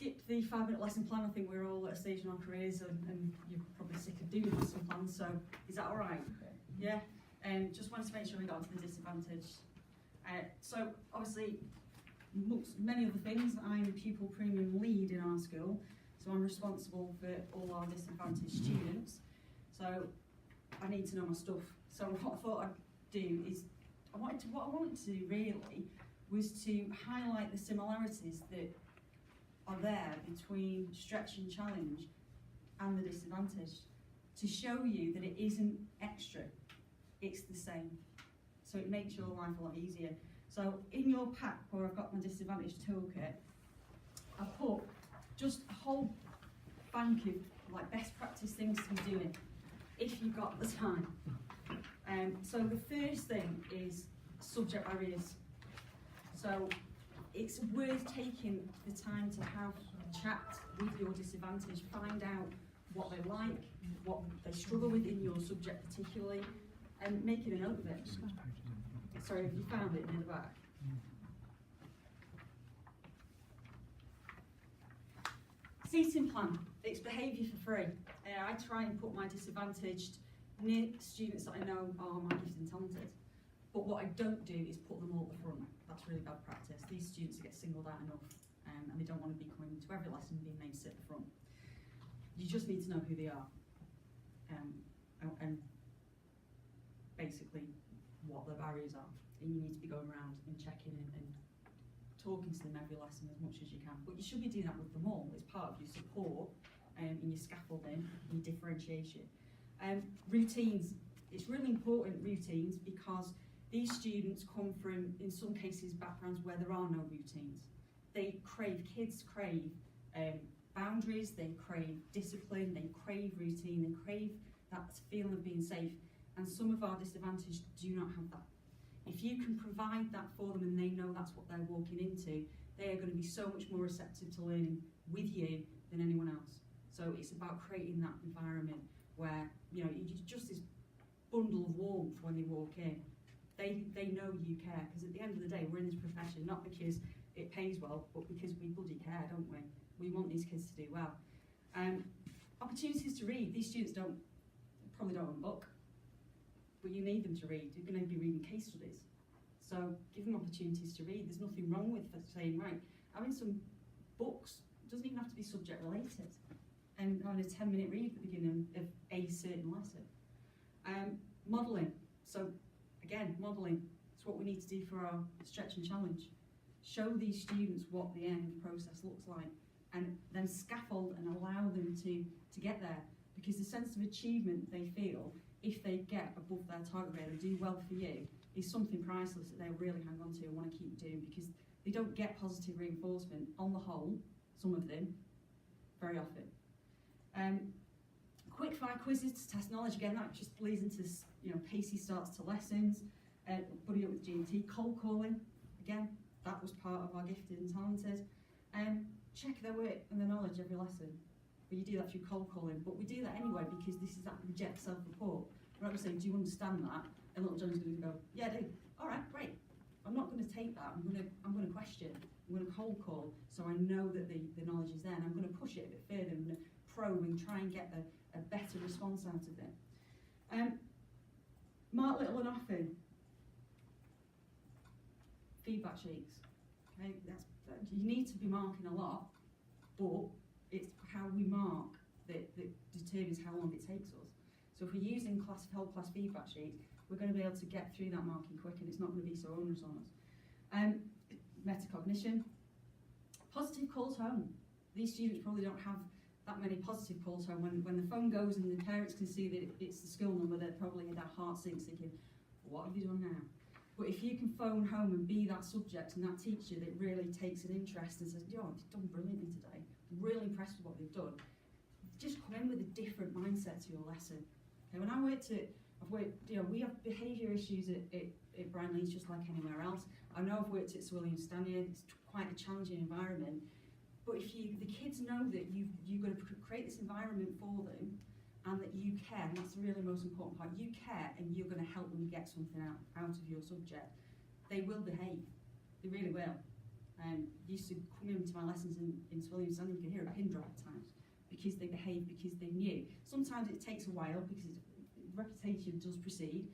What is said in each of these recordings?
skip the 5-minute lesson plan. I think we're all at a stage in our careers and you're probably sick of doing lesson plans, so is that all right? Yeah? Just wanted to make sure we got onto the disadvantage. So obviously, many other things, I'm a Pupil Premium lead in our school, so I'm responsible for all our disadvantaged students. So I need to know my stuff. So what I thought I'd do is, what I wanted to do really was to highlight the similarities that are there between stretch and challenge and the disadvantaged, to show you that it isn't extra, it's the same. So it makes your life a lot easier. So in your pack where I've got my disadvantaged toolkit, I've put just a whole bank of like best practice things to be doing if you've got the time. So the first thing is subject barriers. So it's worth taking the time to have a chat with your disadvantaged, find out what they like, what they struggle with in your subject particularly, and making a note of it. Sorry, have you found it near the back? Seating plan, it's behaviour for free. I try and put my disadvantaged near students that I know are my gifted and talented. But what I don't do is put them all at the front. That's really bad practice. These students get singled out enough and they don't want to be coming to every lesson being made to sit at the front. You just need to know who they are and basically what their barriers are. And you need to be going around and checking and talking to them every lesson as much as you can. But you should be doing that with them all. It's part of your support in your scaffolding and your differentiation. Routines. It's really important, routines, because these students come from, in some cases, backgrounds where there are no routines. Kids crave boundaries, they crave discipline, they crave routine, they crave that feeling of being safe. And some of our disadvantaged do not have that. If you can provide that for them and they know that's what they're walking into, they are going to be so much more receptive to learning with you than anyone else. So it's about creating that environment where, you know, you're just this bundle of warmth when they walk in. They know you care, because at the end of the day, we're in this profession not because it pays well, but because we bloody care, don't we? We want these kids to do well. Opportunities to read. These students probably don't want a book, but you need them to read. You're going to be reading case studies. So give them opportunities to read. There's nothing wrong with saying, right, having some books doesn't even have to be subject related, and having a 10-minute read at the beginning of a certain lesson. Modelling. So again, modelling is what we need to do for our stretch and challenge. Show these students what the end process looks like, and then scaffold and allow them to get there, because the sense of achievement they feel if they get above their target grade and do well for you is something priceless that they'll really hang on to and want to keep doing, because they don't get positive reinforcement on the whole, some of them, very often. Quick fire quizzes to test knowledge. Again, that just leads into, you know, pacey starts to lessons. Buddy up with G&T. Cold calling, again, that was part of our gifted and talented. Check their work and their knowledge every lesson. But you do that through cold calling, but we do that anyway because this is that reject self-report. We're not going to say, do you understand that? And little John's going to go, yeah, I do. All right, great. I'm not going to take that. I'm going to question. I'm going to cold call, so I know that the knowledge is there, and I'm going to push it a bit further. I'm going to probe and try and get a better response out of it. Mark little and often. Feedback sheets. Okay, you need to be marking a lot, but it's how we mark that determines how long it takes us. So if we're using whole class feedback sheets, we're going to be able to get through that marking quick, and it's not going to be so onerous on us. Metacognition. Positive calls home. These students probably don't have that many positive calls home. When the phone goes and the parents can see that it's the school number, they're probably in their heart sinks thinking, what have you done now? But if you can phone home and be that subject and that teacher that really takes an interest and says, yo, you've done brilliantly today, I'm really impressed with what they've done, just come in with a different mindset to your lesson. Okay, when you know, we have behaviour issues at Brownlees just like anywhere else. I know I've worked at Sir William Stanley, it's quite a challenging environment, but if the kids know that you've got to create this environment for them, and that you care, and that's the really most important part, you care and you're going to help them get something out of your subject, they will behave. They really will. Used to come into my lessons in Sir William Stanley at times because they behave because they knew. Sometimes it takes a while because reputation does precede,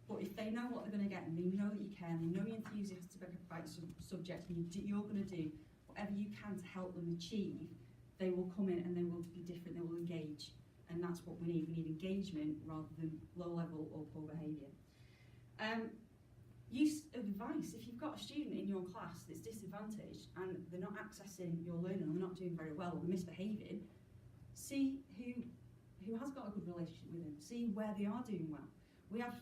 but if they know what they're going to get and they know that you care, and they know you're enthusiastic about some subject, and you're going to do whatever you can to help them achieve, they will come in and they will be different, they will engage. And that's what we need. We need engagement rather than low level or poor behaviour. Use of advice. If you've got a student in your class that's disadvantaged and they're not accessing your learning, or they're not doing very well, or they're misbehaving, see who has got a good relationship with them. See where they are doing well. We have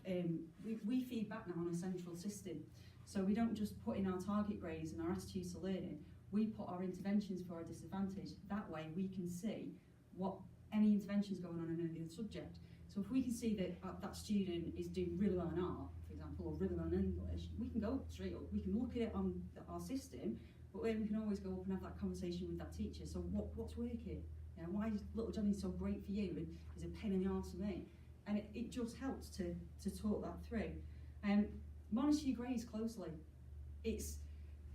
we feed back now on a central system, so we don't just put in our target grades and our attitudes to learning. We put our interventions for our disadvantage. That way we can see what any interventions going on in any other subject. So if we can see that that student is doing really well in art, for example, or really well in English, we can go straight up. We can look at it on our system, but then we can always go up and have that conversation with that teacher. So what's working? You know, why is little Johnny so great for you and is a pain in the arse for me? And it just helps to talk that through. Monitor your grades closely. It's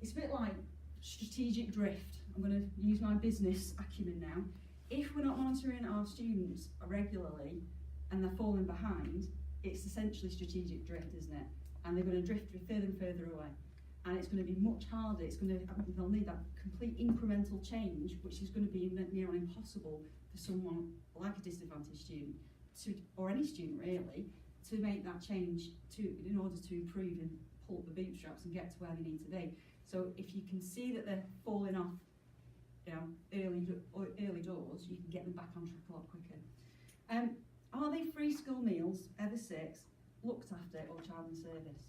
a bit like strategic drift. I'm going to use my business acumen now. If we're not monitoring our students regularly and they're falling behind, it's essentially strategic drift, isn't it? And they're going to drift further and further away. And it's going to be much harder. They'll need that complete incremental change, which is going to be near on impossible for someone like a disadvantaged student, or any student really, to make that change in order to improve and pull up the bootstraps and get to where they need to be. So if you can see that they're falling off, you know, early doors, you can get them back on track a lot quicker. Are they free school meals, ever six, looked after, or child in service?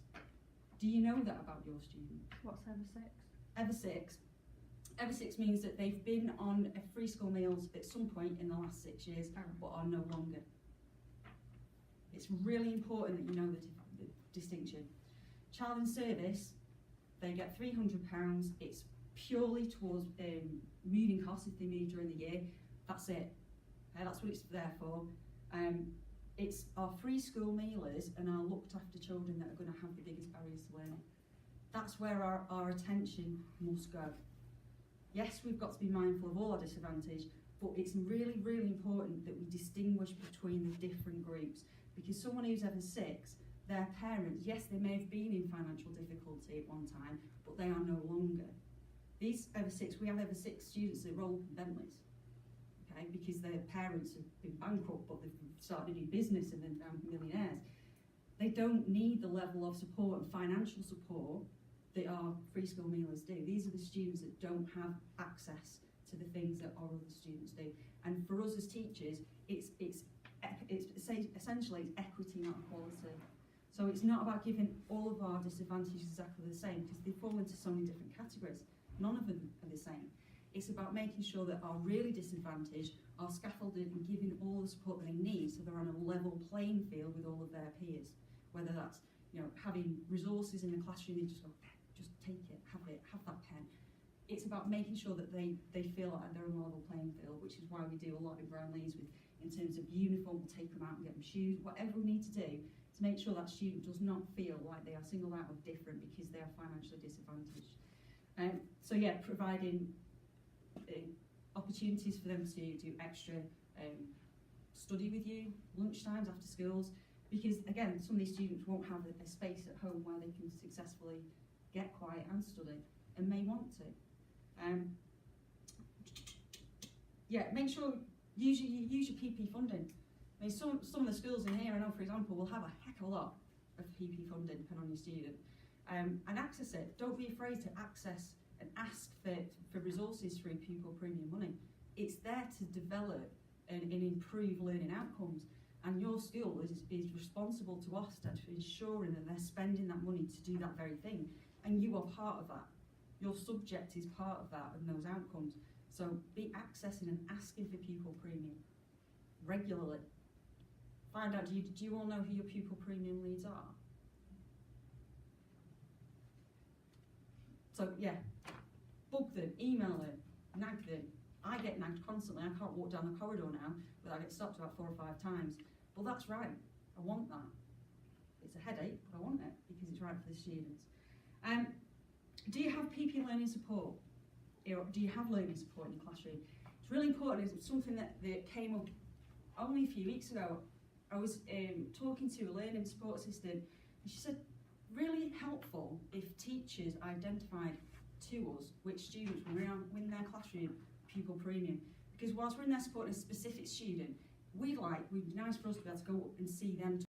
Do you know that about your student? What's ever six? Ever six. Ever six means that they've been on a free school meals at some point in the last 6 years, but are no longer. It's really important that you know the distinction. Child in service, they get £300. It's purely towards moving costs if they move during the year. That's it. That's what it's there for. It's our free school mealers and our looked after children that are going to have the biggest barriers to learning. That's where our attention must go. Yes, we've got to be mindful of all our disadvantage, but it's really, really important that we distinguish between the different groups, because someone who's ever six, their parents, yes, they may have been in financial difficulty at one time, but they are no longer. These ever six, we have ever six students that roll up in Bentleys, okay, because their parents have been bankrupt, but they've started a new business and they're now millionaires. They don't need the level of support and financial support that our free school mealers do. These are the students that don't have access to the things that our other students do. And for us as teachers, it's essentially equity, not equality. So it's not about giving all of our disadvantages exactly the same, because they fall into so many different categories. None of them are the same. It's about making sure that our really disadvantaged are scaffolded and given all the support that they need, so they're on a level playing field with all of their peers. Whether that's, you know, having resources in the classroom, they just go, just take it, have that pen. It's about making sure that they feel like they're on a level playing field, which is why we do a lot in Brownlees in terms of uniform. We'll take them out and get them shoes, whatever we need to do to make sure that student does not feel like they are singled out or different because they are financially disadvantaged. So yeah, providing opportunities for them to do extra study with you, lunchtimes, after schools, because again, some of these students won't have a space at home where they can successfully get quiet and study, and may want to. Yeah, make sure use your PP funding. I mean, some of the schools in here, I know, for example, will have a heck of a lot of PP funding depending on your student, and access it. Don't be afraid to access and ask for resources through Pupil Premium money. It's there to develop and improve learning outcomes, and your school is responsible to us for ensuring that they're spending that money to do that very thing, and you are part of that. Your subject is part of that and those outcomes. So be accessing and asking for Pupil Premium regularly. Find out, do you all know who your Pupil Premium leads are? So yeah, bug them, email them, nag them. I get nagged constantly. I can't walk down the corridor now without I get stopped about 4 or 5 times. Well, that's right. I want that. It's a headache, but I want it because it's right for the students. Do you have PP learning support? Or do you have learning support in your classroom? It's really important. It's something that came up only a few weeks ago. I was talking to a learning support assistant, and she said, really helpful if teachers identified to us which students were in their classroom Pupil Premium, because whilst we're in there supporting a specific student, it'd be nice for us to be able to go and see them